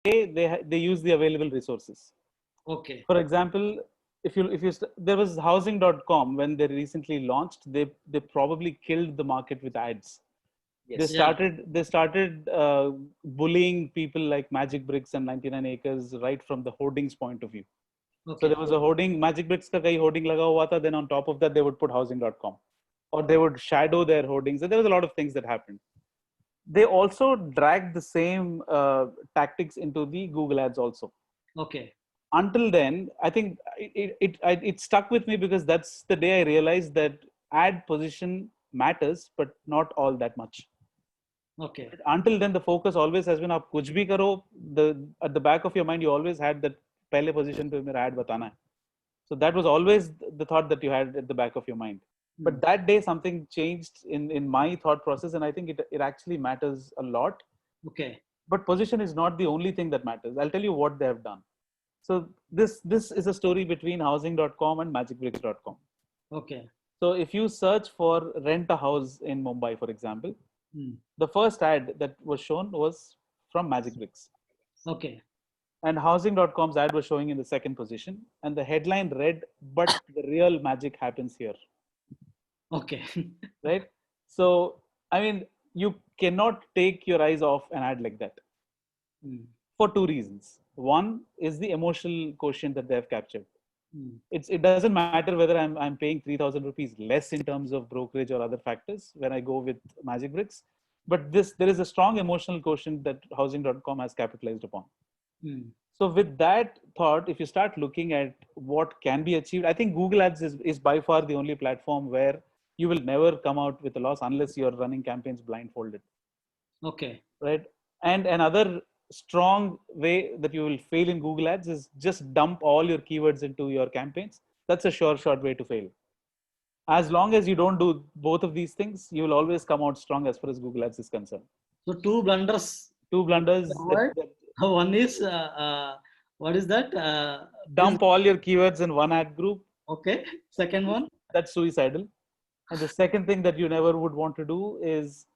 they use the available resources. Okay. For example, there was housing.com when they recently launched, they probably killed the market with ads. They Yes. Yeah. started bullying people like Magic Bricks and 99 Acres right from the hoardings point of view. So Okay. there was a hoarding, Magic Bricks ka kahi hoarding laga hua tha, then on top of that they would put housing.com, or they would shadow their hoardings, and there was a lot of things that happened. They also dragged the same tactics into the Google ads also. Okay. Until then, I think it stuck with me, because that's the day I realized that ad position matters, but not all that much. Okay. Until then, the focus always has been, आप कुछ भी करो, at the back of your mind you always had that पहले position पे मेरा ad बताना है. So that was always the thought that you had at the back of your mind. But that day something changed in my thought process, and I think it actually matters a lot. Okay. But position is not the only thing that matters. I'll tell you what they have done. So this is a story between housing.com and magicbricks.com. Okay. So if you search for rent a house in Mumbai, for example, the first ad that was shown was from Magic Bricks. Okay. And housing.com's ad was showing in the second position, and the headline read, "But the real magic happens here." Okay. Right? So, I mean, you cannot take your eyes off an ad like that for two reasons. One is the emotional quotient that they have captured. It doesn't matter whether I'm paying 3,000 rupees less in terms of brokerage or other factors when I go with Magic Bricks, but there is a strong emotional quotient that housing.com has capitalized upon. So with that thought, if you start looking at what can be achieved, I think Google Ads is by far the only platform where you will never come out with a loss unless you're running campaigns blindfolded. Okay. Right. And another strong way that you will fail in Google Ads is just dump all your keywords into your campaigns. That's a short way to fail. As long as you don't do both of these things, you will always come out strong as far as Google Ads is concerned. So two blunders. One is what is that? Dump all your keywords in one ad group. Okay. Second one. That's suicidal. And the second thing that you never would want to do is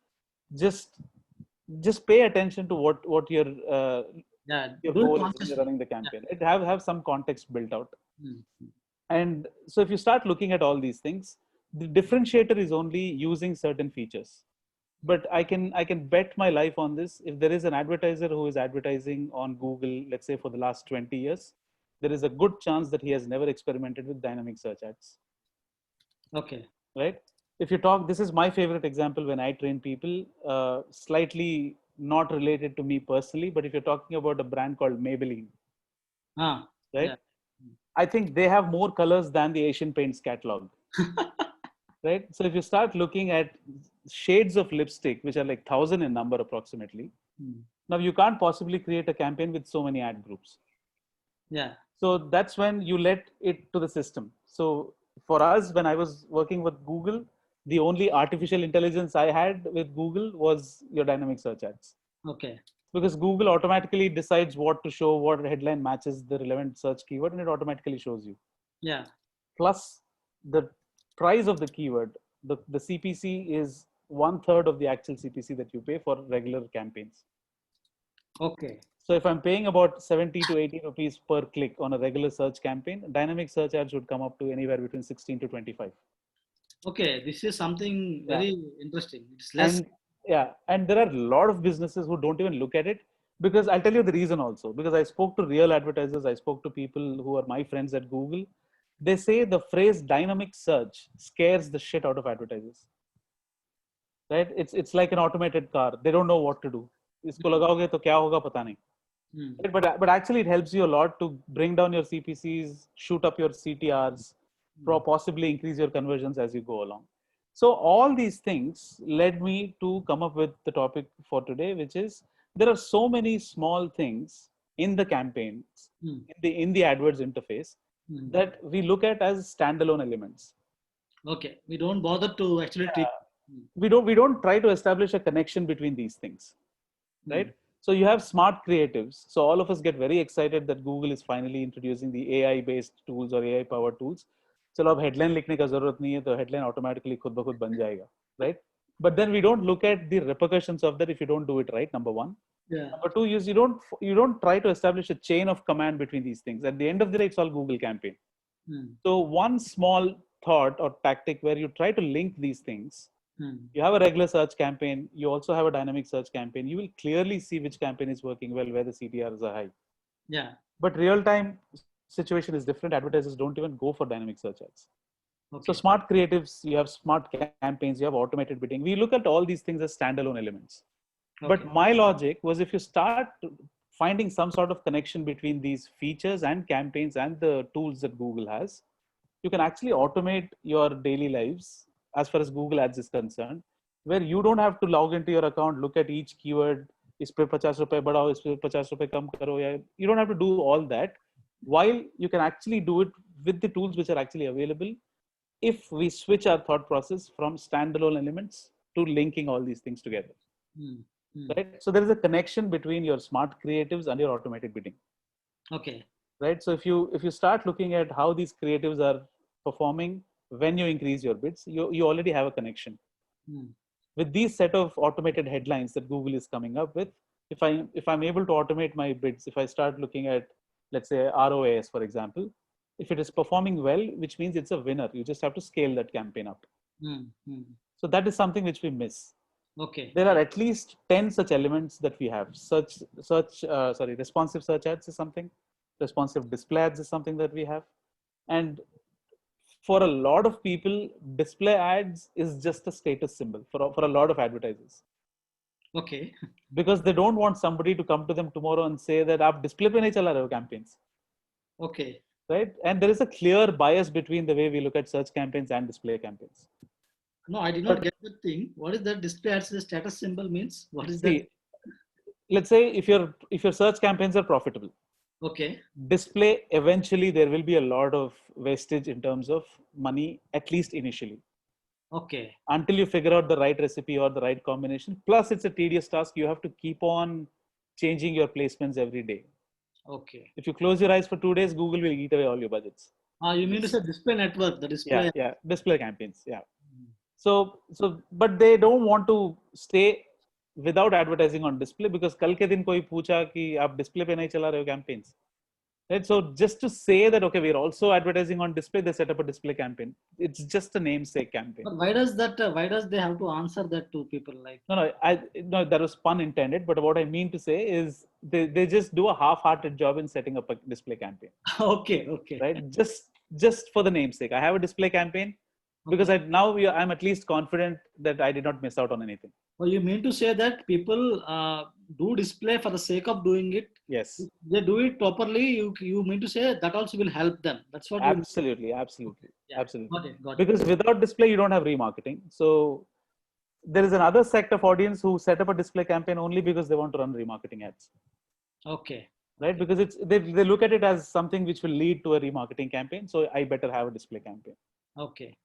just pay attention to what your goal is when you're running the campaign. It have some context built out. And so if you start looking at all these things, the differentiator is only using certain features. But I can bet my life on this. If there is an advertiser who is advertising on Google, let's say for the last 20 years, there is a good chance that he has never experimented with dynamic search ads. Okay. Right? If you talk, this is my favorite example when I train people, slightly not related to me personally, but if you're talking about a brand called Maybelline, right? Yeah. I think they have more colors than the Asian Paints catalog. Right? So if you start looking at shades of lipstick, which are like 1,000 in number approximately, now you can't possibly create a campaign with so many ad groups. Yeah. So that's when you let it to the system. So for us, when I was working with Google, the only artificial intelligence I had with Google was your dynamic search ads. Okay. Because Google automatically decides what to show, what headline matches the relevant search keyword, and it automatically shows you. Yeah. Plus the price of the keyword, the CPC is 1/3 of the actual CPC that you pay for regular campaigns. Okay. So if I'm paying about 70 to 80 rupees per click on a regular search campaign, dynamic search ads would come up to anywhere between 16 to 25. Okay, this is something very interesting. It's less. And there are a lot of businesses who don't even look at it, because I'll tell you the reason also. Because I spoke to real advertisers, I spoke to people who are my friends at Google. They say the phrase dynamic search scares the shit out of advertisers. Right? It's like an automated car. They don't know what to do. Isko lagaoge to kya hoga pata nahi. But actually it helps you a lot to bring down your CPCs, shoot up your CTRs, possibly increase your conversions as you go along. So all these things led me to come up with the topic for today, which is there are so many small things in the campaigns, in the AdWords interface, that we look at as standalone elements. Okay, we don't bother to actually take. We don't try to establish a connection between these things, right? So you have smart creatives. So all of us get very excited that Google is finally introducing the AI-based tools or AI-powered tools. चलो अब headline लिखने का जरूरत नहीं है, तो headline automatically खुद ब खुद बन जाएगा, right? But then we don't look at the repercussions of that if you don't do it right, number one. Yeah. Number two is you don't try to establish a chain of command between these things. At the end of the day, it's all Google campaign. Hmm. So one small thought or tactic where you try to link these things. Hmm. You have a regular search campaign. You also have a dynamic search campaign. You will clearly see which campaign is working well, where the CTRs are high. Yeah. But real time situation is different. Advertisers don't even go for dynamic search ads. So Okay. smart creatives, you have smart campaigns, you have automated bidding. We look at all these things as standalone elements. Okay. But my logic was if you start finding some sort of connection between these features and campaigns and the tools that Google has, you can actually automate your daily lives as far as Google Ads is concerned, where you don't have to log into your account, look at each keyword, इस पे 50 रुपए बढ़ाओ, इस पे 50 रुपए कम करो, या you don't have to do all that, while you can actually do it with the tools which are actually available if we switch our thought process from standalone elements to linking all these things together. Hmm. Hmm. Right? So there is a connection between your smart creatives and your automated bidding. Okay. Right? So if you start looking at how these creatives are performing when you increase your bids, you already have a connection. Hmm. With these set of automated headlines that Google is coming up with, if I'm able to automate my bids, if I start looking at, let's say, ROAS, for example, if it is performing well, which means it's a winner, you just have to scale that campaign up. Hmm. Hmm. So that is something which we miss. Okay. There are at least 10 such elements that we have. Responsive search ads is something. Responsive display ads is something that we have. And for a lot of people, display ads is just a status symbol for a lot of advertisers. Okay. Because they don't want somebody to come to them tomorrow and say that aap display pe nahi chala rahe ho campaigns. Okay. Right? And there is a clear bias between the way we look at search campaigns and display campaigns. No, I did not But get the thing. What is that display as a status symbol means? What is that? see, let's say if your search campaigns are profitable, Okay. display, eventually there will be a lot of wastage in terms of money, at least initially, Okay. until you figure out the right recipe or the right combination. Plus, it's a tedious task. You have to keep on changing your placements every day. Okay. If you close your eyes for 2 days, Google will eat away all your budgets. You mean to say display network, the display? Yeah, display campaigns. Yeah. But they don't want to stay without advertising on display, because कल के दिन कोई पूछा कि आप display पे नहीं चला रहे हो campaigns. Right? So just to say that, okay, we're also advertising on display, they set up a display campaign. It's just a namesake campaign. But why does that? Why does they have to answer that to people like? No, that was pun intended. But what I mean to say is they just do a half-hearted job in setting up a display campaign. Okay. Okay. Right? Just for the namesake. I have a display campaign because Okay. I'm at least confident that I did not miss out on anything. Well, you mean to say that people do display for the sake of doing it? Yes. If they do it properly. You mean to say that also will help them? That's what you mean. Absolutely. Yeah. Absolutely. Got it. Got it. Because without display, you don't have remarketing. So there is another sect of audience who set up a display campaign only because they want to run remarketing ads. Okay. Right? Because they look at it as something which will lead to a remarketing campaign. So I better have a display campaign. Okay.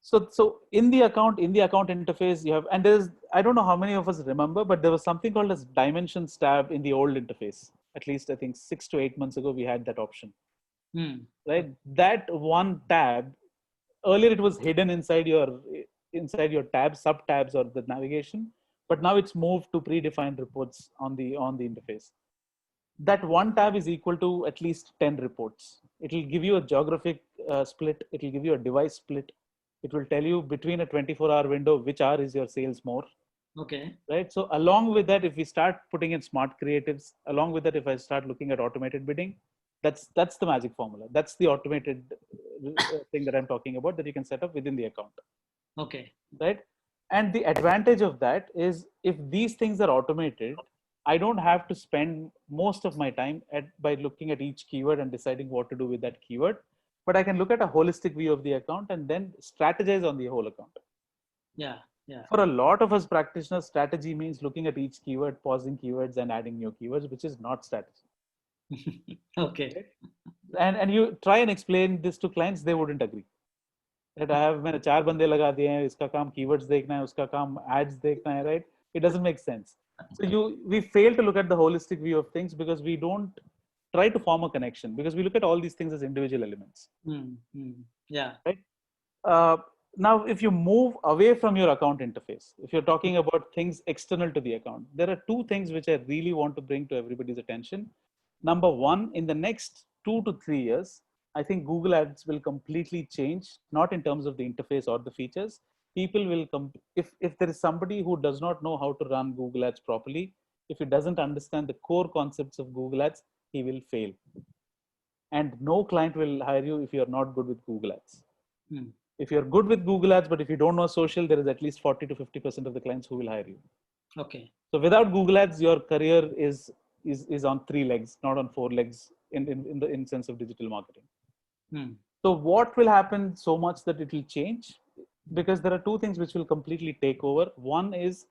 So in the account interface, you have, and I don't know how many of us remember, but there was something called as dimensions tab in the old interface. At least I think 6 to 8 months ago, we had that option. Right? That one tab, earlier it was hidden inside your tabs, sub tabs, or the navigation, but now it's moved to predefined reports on the interface. That one tab is equal to at least 10 reports. It will give you a geographic split. It will give you a device split. It will tell you between a 24-hour window, which hour is your sales more. Okay. Right. So along with that, if we start putting in smart creatives, along with that, if I start looking at automated bidding, that's the magic formula. That's the automated thing that I'm talking about that you can set up within the account. Okay. Right. And the advantage of that is if these things are automated, I don't have to spend most of my time by looking at each keyword and deciding what to do with that keyword. But I can look at a holistic view of the account and then strategize on the whole account. Yeah. For a lot of us practitioners, strategy means looking at each keyword, pausing keywords, and adding new keywords, which is not strategy. Okay. And you try and explain this to clients, they wouldn't agree. That मैंने 4 बंदे लगा दिए हैं, इसका काम keywords देखना है, उसका काम ads देखना है, right? It doesn't make sense. So we fail to look at the holistic view of things because we don't try to form a connection, because we look at all these things as individual elements. Yeah. Right? Now, if you move away from your account interface, if you're talking about things external to the account, there are two things which I really want to bring to everybody's attention. Number one, in the next 2 to 3 years, I think Google Ads will completely change, not in terms of the interface or the features. People will come, if there is somebody who does not know how to run Google Ads properly, if he doesn't understand the core concepts of Google Ads, he will fail. And no client will hire you if you're not good with Google Ads. If you're good with Google Ads, but if you don't know social, there is at least 40 to 50% of the clients who will hire you. Okay. So without Google Ads, your career is on 3 legs, not on 4 legs in sense of digital marketing. So what will happen so much that it will change? Because there are two things which will completely take over. One is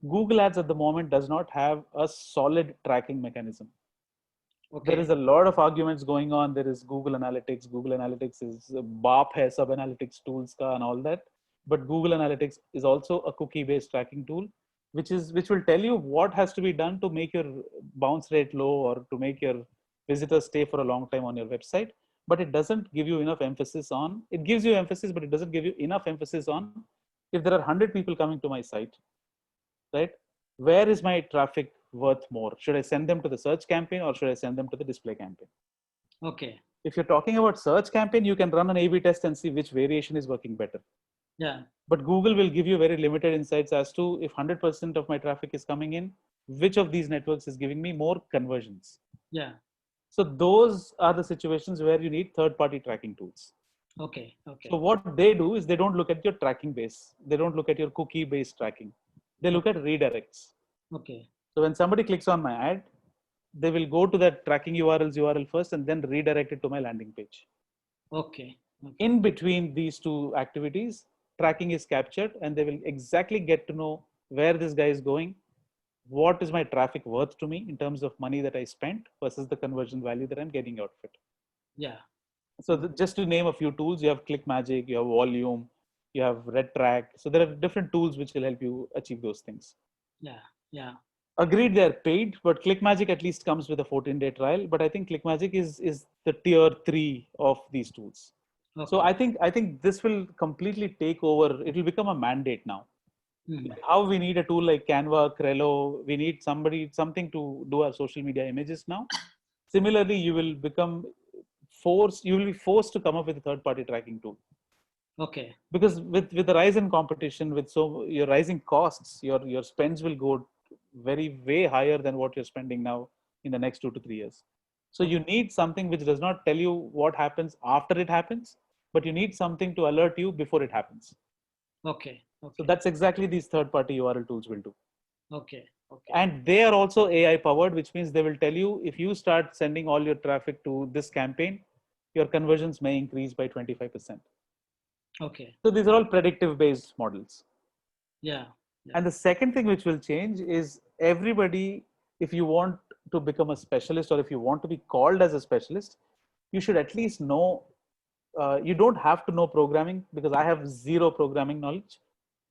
Google Ads at the moment does not have a solid tracking mechanism. Okay. There is a lot of arguments going on. There is Google Analytics. Google Analytics is BAP hai sub analytics tools ka and all that. But Google Analytics is also a cookie-based tracking tool, which will tell you what has to be done to make your bounce rate low or to make your visitors stay for a long time on your website. But it doesn't give you enough emphasis on. It gives you emphasis, but it doesn't give you enough emphasis on if there are 100 people coming to my site, right? Where is my traffic worth more? Should I send them to the search campaign or should I send them to the display campaign? Okay. If you're talking about search campaign, you can run an A/B test and see which variation is working better. Yeah. But Google will give you very limited insights as to if 100% of my traffic is coming in, which of these networks is giving me more conversions. Yeah. So those are the situations where you need third-party tracking tools. Okay. Okay. So what they do is they don't look at your tracking base. They don't look at your cookie-based tracking. They look at redirects. Okay. So when somebody clicks on my ad, they will go to that tracking URL first and then redirect it to my landing page. Okay. In between these two activities, tracking is captured and they will exactly get to know where this guy is going, what is my traffic worth to me in terms of money that I spent versus the conversion value that I'm getting out of it. Yeah. So just to name a few tools, you have ClickMagick, you have Volume, you have RedTrack. So there are different tools which will help you achieve those things. Yeah. Yeah. Agreed, they're paid, but ClickMagick at least comes with a 14-day trial. But I think ClickMagick is the tier 3 of these tools. Okay. So I think this will completely take over. It will become a mandate now. How we need a tool like Canva, Trello, we need something to do our social media images now. Similarly, you will be forced to come up with a third-party tracking tool. Okay. Because with the rise in competition, with your rising costs, your spends will go way higher than what you're spending now in the next 2 to 3 years. So you need something which does not tell you what happens after it happens, but you need something to alert you before it happens. Okay. So that's exactly these third-party URL tools will do. Okay. And they are also AI powered, which means they will tell you if you start sending all your traffic to this campaign, your conversions may increase by 25%. Okay. So these are all predictive based models. Yeah. And the second thing which will change is everybody, if you want to become a specialist or if you want to be called as a specialist, you should at least know, you don't have to know programming because I have zero programming knowledge,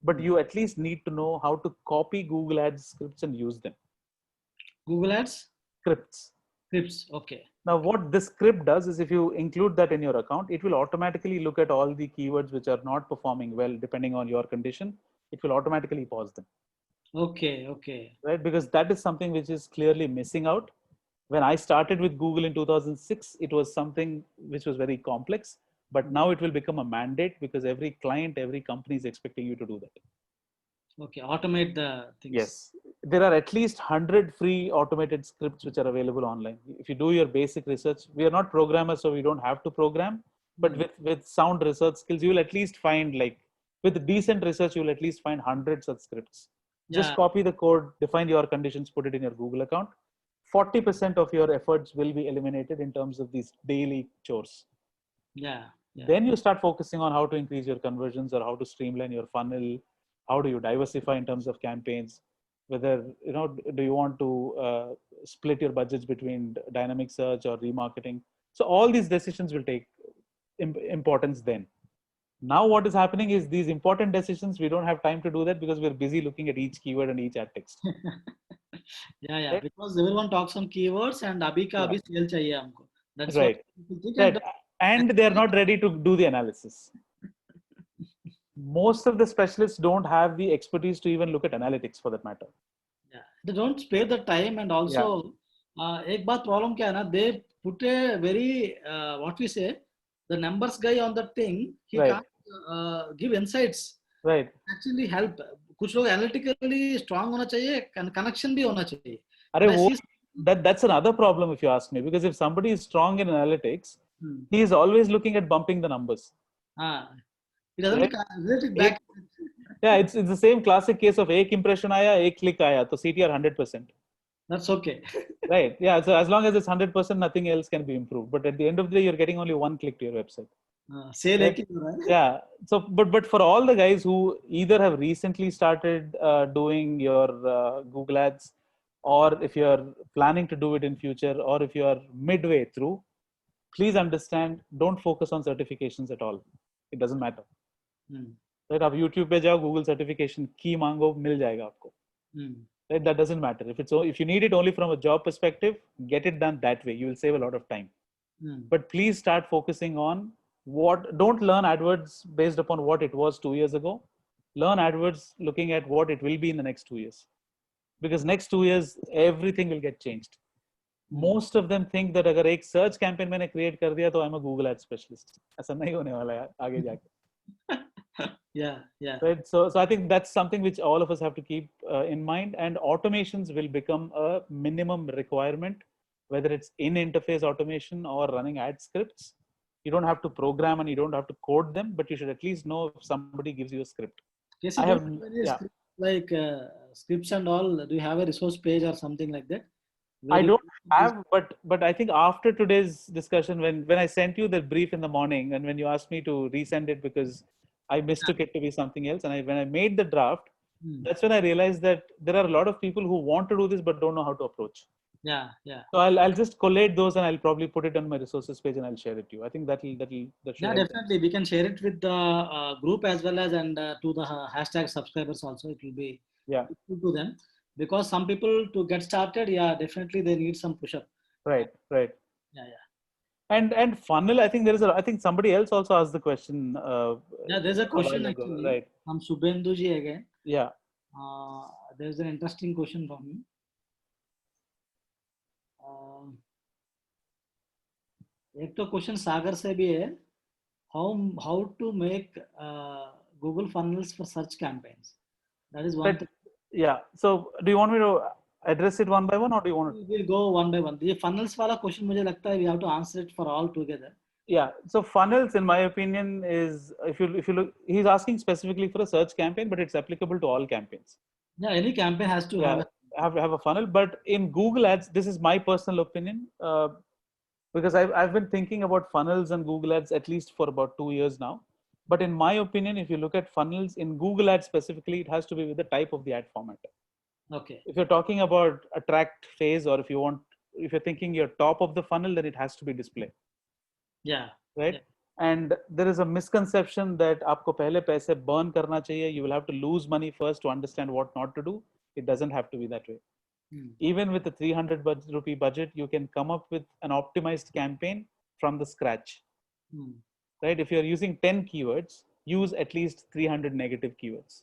but you at least need to know how to copy Google Ads scripts and use them. Google Ads? Scripts. Okay. Now what this script does is if you include that in your account, it will automatically look at all the keywords which are not performing well depending on your condition. It will automatically pause them. Okay. Right, because that is something which is clearly missing out. When I started with Google in 2006, it was something which was very complex, but now it will become a mandate because every client, every company is expecting you to do that. Okay, automate the things. Yes, there are at least 100 free automated scripts which are available online. If you do your basic research, we are not programmers, so we don't have to program, but with sound research skills, you will at least find, like, with decent research, you will at least find hundreds of scripts. Just copy the code, define your conditions, put it in your Google account. 40% of your efforts will be eliminated in terms of these daily chores. Then you start focusing on how to increase your conversions or how to streamline your funnel. How do you diversify in terms of campaigns? Whether, do you want to split your budgets between dynamic search or remarketing? So all these decisions will take importance then. Now what is happening is these important decisions, we don't have time to do that because we're busy looking at each keyword and each ad text. Right? Because everyone talks on keywords and abhi ka abhi sale chahiye humko. That's right. And they're not ready to do the analysis. most of the specialists don't have the expertise to even look at analytics for that matter. Yeah. They don't spare the time, and Yeah, also एक बात problem क्या है ना, they put a very what we say, the numbers guy on the thing, he right, can't give insights, right. actually help. कुछ लोग analytically strong होना चाहिए, connection भी होना चाहिए. Arey, But I see. that's another problem if you ask me, because if somebody is strong in analytics, Hmm. he is always looking at bumping the numbers. He doesn't Right? relate it back. Yeah, it's the same classic case of एक impression आया, एक click आया, तो CTR 100%. That's okay. Right. Yeah. So as long as it's 100%, nothing else can be improved. But at the end of the day, you're getting only one click to your website. Sale Right? एक ही हो रहा है. Yeah. So, but for all the guys who either have recently started doing your Google Ads, or if you're planning to do it in future, or if you are midway through, please understand, don't focus on certifications at all. It doesn't matter. Right? आप YouTube पे जाओ, Google certification की मांगो, मिल जाएगा आपको. Right? That doesn't matter. If you need it only from a job perspective, get it done that way. You will save a lot of time. But please start focusing on don't learn AdWords based upon what it was 2 years ago. Learn AdWords looking at what it will be in the next 2 years. Because next 2 years, everything will get changed. Most of them think that अगर एक search campaign मैंने create कर दिया तो I'm a Google Ads specialist. ऐसा नहीं होने वाला है आगे जाके. Yeah. Right. So I think that's something which all of us have to keep in mind. And automations will become a minimum requirement, whether it's in-interface automation or running ad scripts. You don't have to program and you don't have to code them, but you should at least know if somebody gives you a script. Casey, I have, don't you have any yeah. script, like scripts and all? Do you have a resource page or something like that? I don't have, but I think after today's discussion, when I sent you the brief in the morning, and when you asked me to resend it because I mistook it to be something else, and when I made the draft, that's when I realized that there are a lot of people who want to do this but don't know how to approach. Yeah. So I'll just collate those and I'll probably put it on my resources page and I'll share it to you. I think that should Yeah, help definitely. them. We can share it with the group as well as and to the hashtag subscribers also. It will be useful to them, because some people to get started, definitely they need some push up. Right. Yeah. And funnel, I think somebody else also asked the question. There's a question ago, actually right? from Subhendu ji again. Yeah. There's an interesting question from him. एक तो question सागर से भी है, how to make Google funnels for search campaigns. That is one thing. Yeah. So do you want me to address it one by one, or do you want to? We'll go one by one. ये funnels वाला question मुझे लगता है we have to answer it for all together. Yeah. So funnels, in my opinion, is if you look, he's asking specifically for a search campaign, but it's applicable to all campaigns. Yeah, any campaign has to have a funnel. But in Google Ads, this is my personal opinion, because I've been thinking about funnels and Google Ads at least for about 2 years now. But in my opinion, if you look at funnels in Google Ads specifically, it has to be with the type of the ad format. Okay. If you're talking about attract phase, or if you're thinking you're top of the funnel, then it has to be display. Yeah. Right. Yeah. And there is a misconception that आपको पहले पैसे burn करना चाहिए. You will have to lose money first to understand what not to do. It doesn't have to be that way. Even with the 300 rupee budget, you can come up with an optimized campaign from the scratch. Right? If you're using 10 keywords, use at least 300 negative keywords.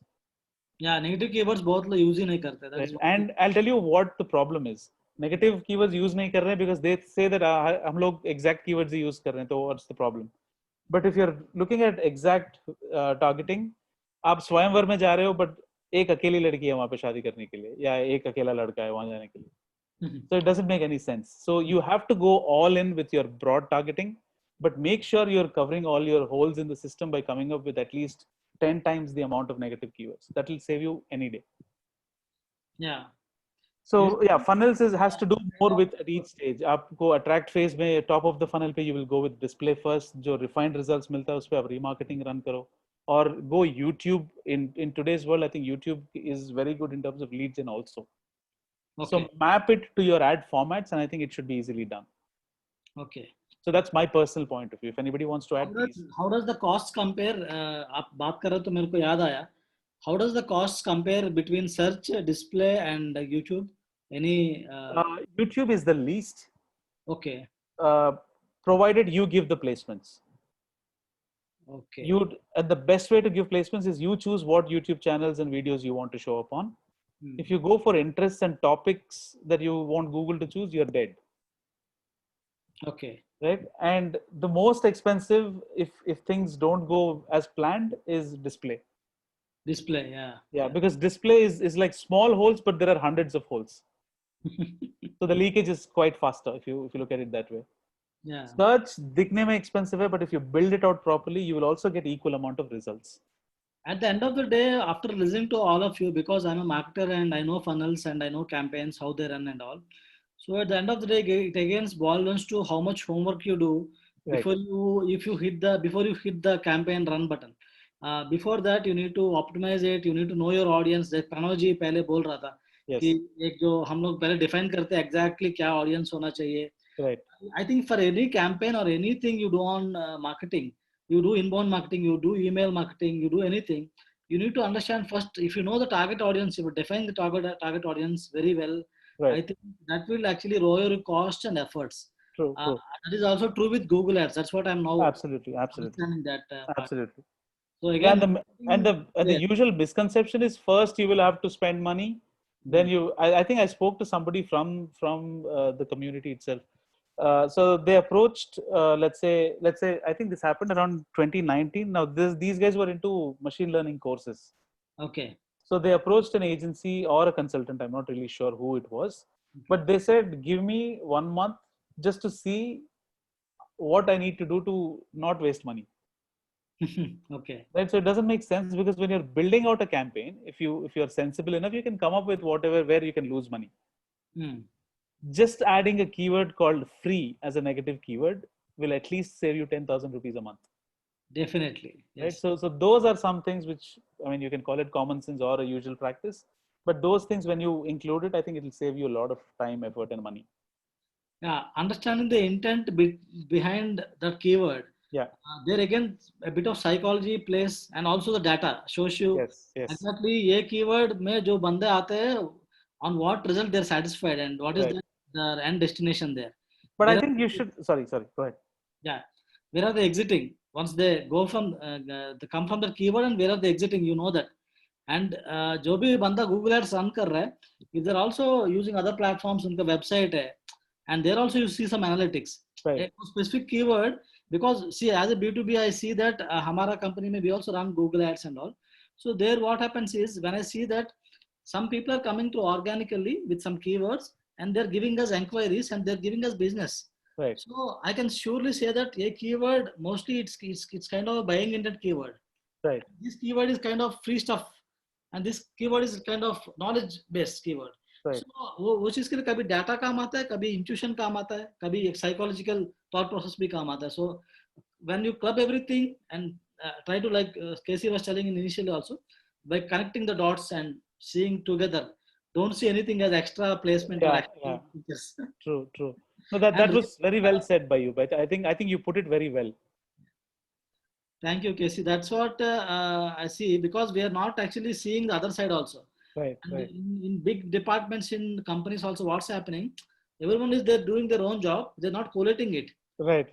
Yeah, negative keywords बहुत लोग use ही नहीं करते. Right? And I'll tell you what the problem is. Negative keywords use नहीं कर रहे हैं because they say that हम लोग exact keywords ही use कर रहे हैं, तो what's the problem? But if you're looking at exact targeting, आप स्वयंवर में जा रहे हो, but एक अकेली लड़की है वहां पे शादी करने के लिए, या एक अकेला लड़का है वहां जाने के लिए. So it doesn't make any sense. So you have to go all in with your broad targeting, but make sure you're covering all your holes in the system by coming up with at least 10 times the amount of negative keywords. That will save you any day. Yeah. So yeah, funnels has to do more with at each stage. आपको attract phase में top of the funnel पे you will go with display first. जो refined results मिलता है उस पे आप remarketing run करो. Or go YouTube. In today's world, I think YouTube is very good in terms of leads and also. Okay. So map it to your ad formats, and I think it should be easily done. Okay. So that's my personal point of view. If anybody wants to add, how does the cost compare? आप बात कर रहे हो तो मेरे को याद आया. How does the cost compare between search, display, and YouTube? Any? YouTube is the least. Okay. Provided you give the placements. Okay. And the best way to give placements is you choose what YouTube channels and videos you want to show up on. If you go for interests and topics that you want Google to choose, you're dead. Okay. Right. And the most expensive, if things don't go as planned, is display. Display, yeah. Yeah, because display is like small holes, but there are hundreds of holes. So the leakage is quite faster if you look at it that way. Yeah. Search दिखने में expensive है, but if you build it out properly, you will also get equal amount of results. At the end of the day, after listening to all of you, because I'm a marketer and I know funnels and I know campaigns, how they run and all. So at the end of the day, it again boils to how much homework you do Right. before you hit the campaign run button. Before that, you need to optimize it. You need to know your audience. जैसे प्रणव जी पहले बोल रहा था Yes. कि एक जो हम लोग पहले define करते हैं exactly क्या audience होना चाहिए. Right. I think for any campaign or anything you do on marketing, you do inbound marketing, you do email marketing, you do anything, you need to understand first, if you know the target audience, if you define the target audience very well, Right. I think that will actually lower your cost and efforts. True. True. That is also true with Google Ads. That's what I'm now Absolutely. understanding that part. Absolutely. So Yeah, again, and the usual misconception is first you will have to spend money, then I think I spoke to somebody from the community itself. So they approached, let's say I think this happened around 2019. Now these guys were into machine learning courses. Okay. So they approached an agency or a consultant. I'm not really sure who it was, but they said, give me 1 month just to see what I need to do to not waste money. Okay. Right. So it doesn't make sense, because when you're building out a campaign, if you're sensible enough, you can come up with where you can lose money. Just adding a keyword called free as a negative keyword will at least save you 10,000 rupees a month. Definitely. Yes. Right. So those are some things which, I mean, you can call it common sense or a usual practice, but those things, when you include it, I think it will save you a lot of time, effort, and money. Yeah, understanding the intent behind the keyword. Yeah. There again, a bit of psychology plays, and also the data shows you exactly ये keyword में जो बंदे आते हैं, on what result they're satisfied and what is the end destination there. But I think you should. Sorry. Go ahead. Yeah, where are they exiting? Once they go from they come from the keyword, and where are they exiting? You know that. And जो भी बंदा Google Ads run कर रहा है, if they're also using other platforms, उनका website है, and there also you see some analytics. Right. A specific keyword, because see, as a B2B, I see that हमारा company में we also run Google Ads and all. So there, what happens is, when I see that some people are coming through organically with some keywords, and they're giving us inquiries and they're giving us business. Right. So I can surely say that a keyword, mostly it's kind of a buying intent keyword. Right. This keyword is kind of free stuff, and this keyword is kind of knowledge based keyword. Right. So वो चीज के लिए कभी data काम आता है, कभी intuition काम आता है, कभी एक साइकोलॉजिकल थॉट प्रोसेस भी काम आता है. So when you club everything and try to, like Casey was telling initially also, by connecting the dots and seeing together, don't see anything as extra placement or extra features. True. No, that was very well said by you, but I think you put it very well. Thank you, Casey. That's what I see, because we are not actually seeing the other side also. Right. In big departments, in companies also, what's happening? Everyone is there doing their own job. They're not collating it. Right.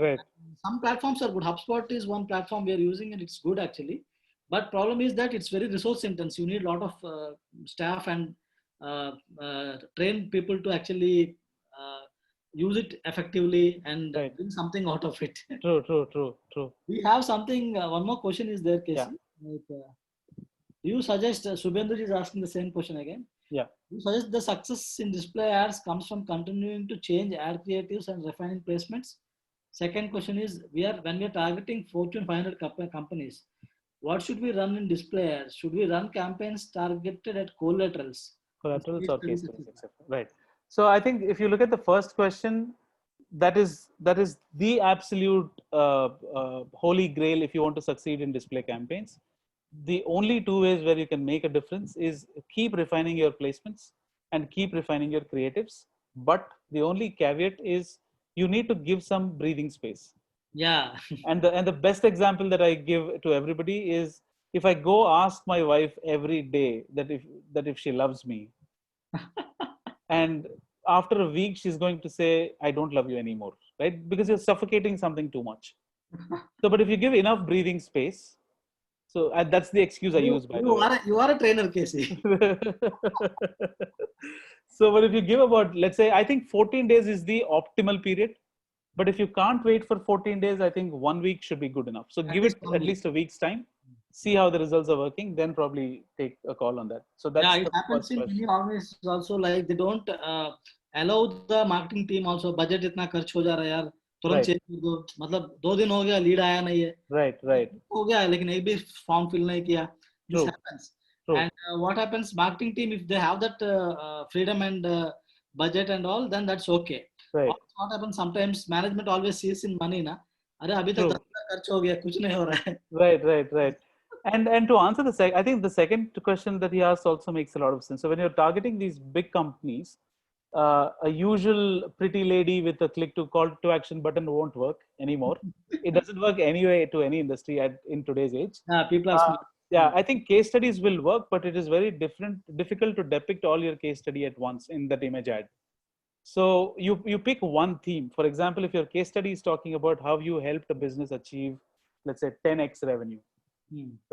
Some platforms are good. HubSpot is one platform we are using, and it's good actually. But problem is that it's very resource intense. You need a lot of staff and train people to actually use it effectively and bring something out of it. True. We have something. One more question is there, Casey. Yeah. Do you suggest, Subhendu is asking the same question again. Yeah. Do you suggest the success in display ads comes from continuing to change ad creatives and refining placements? Second question is, when we are targeting Fortune 500 companies, what should we run in display ads? Should we run campaigns targeted at collaterals or case studies, etc.? Right. So I think if you look at the first question, that is the absolute holy grail if you want to succeed in display campaigns. The only two ways where you can make a difference is keep refining your placements and keep refining your creatives. But the only caveat is you need to give some breathing space. Yeah. and the best example that I give to everybody is, if I go ask my wife every day that if she loves me, and after a week she's going to say, I don't love you anymore, right? Because you're suffocating something too much. So, but if you give enough breathing space, so that's the excuse I use, by the way. You are a trainer, Casey. So, but if you give about, let's say, I think 14 days is the optimal period. But if you can't wait for 14 days, I think 1 week should be good enough. So At give least it 1 at week. least a week's time, see how the results are working, then probably take a call on that. So Yeah, that's it the happens first in many question. organizations also. Like they don't allow the marketing team also. Budget इतना खर्च हो जा रहा है यार, तुरंत Right, change कर दो. मतलब 2 दिन हो गया, लीड आया नहीं है. right, right. हो गया है, लेकिन एक भी फॉर्म फिल नहीं किया. This True, happens. true. And what happens? Marketing team, if they have that freedom and budget and all, then that's okay. Right, Also, what happens sometimes? Management always sees in money ना. अरे अभी तक 10 true. Lakh खर्च हो गया, कुछ नहीं हो रहा है. Right, right, right. And to answer I think the second question that he asked also makes a lot of sense. So when you're targeting these big companies, a usual pretty lady with a click to call to action button won't work anymore. It doesn't work anyway to any industry in today's age. People are Uh, smart. yeah, I think case studies will work, but it is very difficult to depict all your case study at once in that image ad. So you pick one theme. For example, if your case study is talking about how you helped a business achieve, let's say, 10x revenue,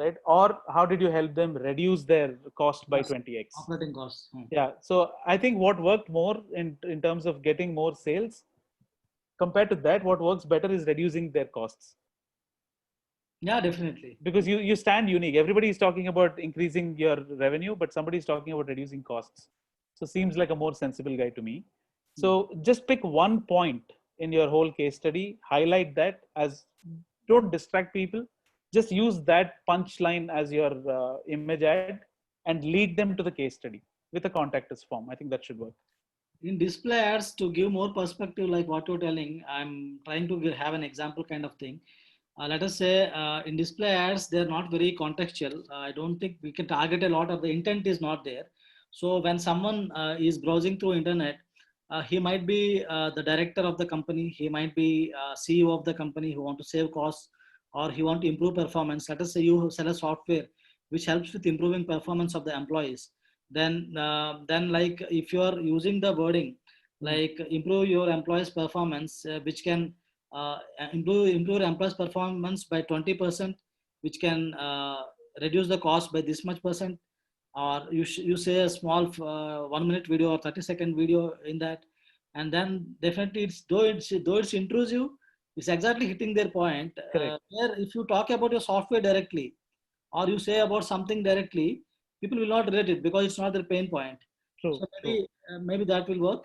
right? Or how did you help them reduce their cost by Yes, 20x? operating costs. Yeah. So I think what worked more in terms of getting more sales compared to that, what works better is reducing their costs. Yeah, definitely. Because you stand unique. Everybody is talking about increasing your revenue, but somebody is talking about reducing costs. So seems like a more sensible guy to me. So just pick one point in your whole case study, highlight that as, don't distract people. Just use that punchline as your image ad and lead them to the case study with a contact us form. I think that should work. In display ads, to give more perspective, like what you're telling, I'm trying to have an example kind of thing. Let us say in display ads, they're not very contextual. I don't think we can target a lot of the intent is not there. So when someone is browsing through internet, he might be the director of the company. He might be CEO of the company who want to save costs, or he want to improve performance. Let us say you sell a software which helps with improving performance of the employees. Then like if you are using the wording like improve your employees performance, which can improve employees performance by 20%, which can reduce the cost by this much percent, or you say a small 1 minute video or 30-second video in that. And then definitely though it's intrusive, it's exactly hitting their point. Correct. Where if you talk about your software directly, or you say about something directly, people will not relate it because it's not their pain point. True. So True. maybe that will work.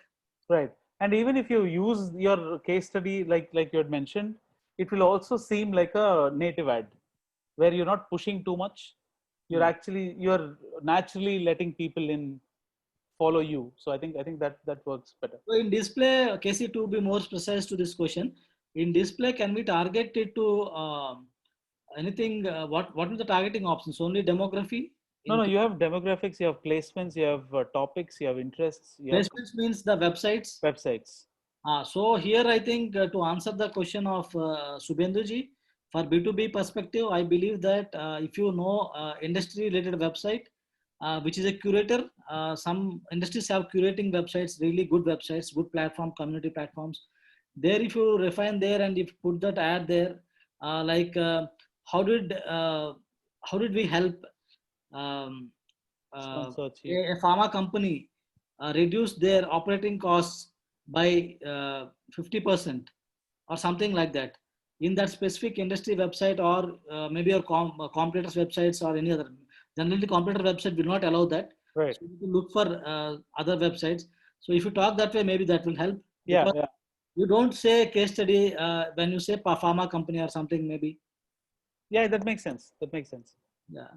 Right. And even if you use your case study like you had mentioned, it will also seem like a native ad where you're not pushing too much. You're naturally letting people in follow you. So I think that works better. So in display, Casey, to be more precise to this question, in display, can we target it to anything? What are the targeting options? Only demography? No, In no, you have demographics, you have placements, you have topics, you have interests, you have placements means the websites. websites. So here I think to answer the question of Subhenduji, for B2B perspective, I believe that if you know industry related website, which is a curator, some industries have curating websites, really good websites, good platform, community platforms. There, if you refine there and if you put that ad there, like how did uh, how did we help um, Sponsor achieve. a pharma company reduce their operating costs by 50% or something like that in that specific industry website, or maybe your competitors websites or any other. Generally competitor website will not allow that, Right. so you can look for other websites. So if you talk that way, maybe that will help, Yeah, because yeah. you don't say case study when you say pharma company or something, maybe. Yeah, that makes sense. That makes sense. Yeah.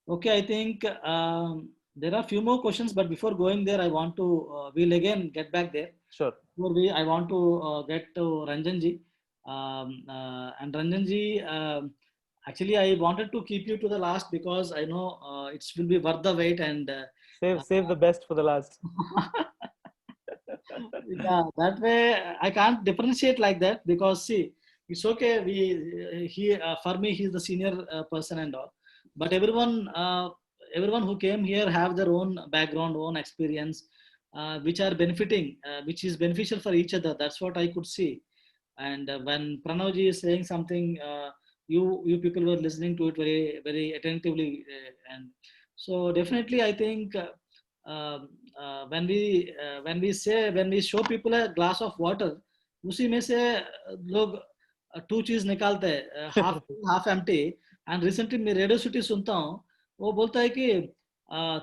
Okay, I think there are few more questions, but before going there, I want to we'll again get back there. Sure. Before I want to get to Ranjanji, and Ranjanji, actually, I wanted to keep you to the last because I know it will be worth the wait, and Save the best for the last. yeah, that way I can't differentiate like that, because see, it's okay. He for me he's the senior person and all, but everyone who came here have their own background, own experience, which are benefiting, which is beneficial for each other. That's what I could see. And when Pranav ji is saying something, you people were listening to it very very attentively, and so definitely I think when we say, when we show people a glass of water, उसी में से लोग to चीज निकालते हैं, half half empty. And recently मैं radio city सुनता हूँ, वो बोलता है कि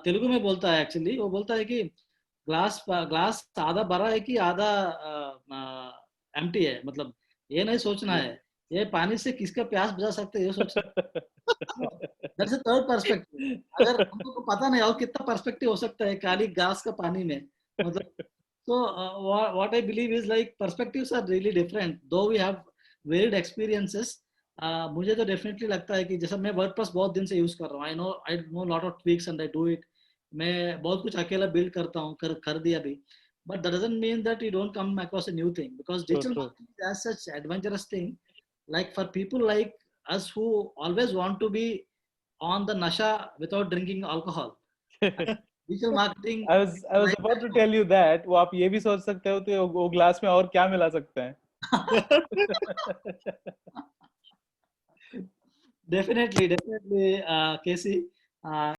तेलुगु में बोलता है एक्चुअली, वो बोलता है कि ग्लास ग्लास आधा भरा है कि आधा एम्प्टी है. मतलब ये नहीं सोचना है ये पानी से किसका प्यास बुझा सकते हैं, ये सोचना. That's a third perspective. अगर हमको तो पता नहीं और कितना पर्सपेक्टिव हो सकता है खाली गैस का पानी में. मतलब so what I believe is like perspectives are really different though we have varied experiences. मुझे तो डेफिनेटली लगता है कि जैसा मैं वर्डप्रेस बहुत दिन से यूज कर रहा हूँ, I know lot of tweaks and I do it. मैं बहुत कुछ अकेला बिल्ड करता हूँ, कर दिया भी. But that doesn't mean that you don't come across a new thing, because True, digital true. marketing is as such adventurous thing. Like for people like us who always want to be on the nasha without drinking alcohol, digital marketing I was like about to tell you that वो आप ये भी सोच सकते हो तो वो glass में और क्या मिला सकते हैं. definitely, Casey.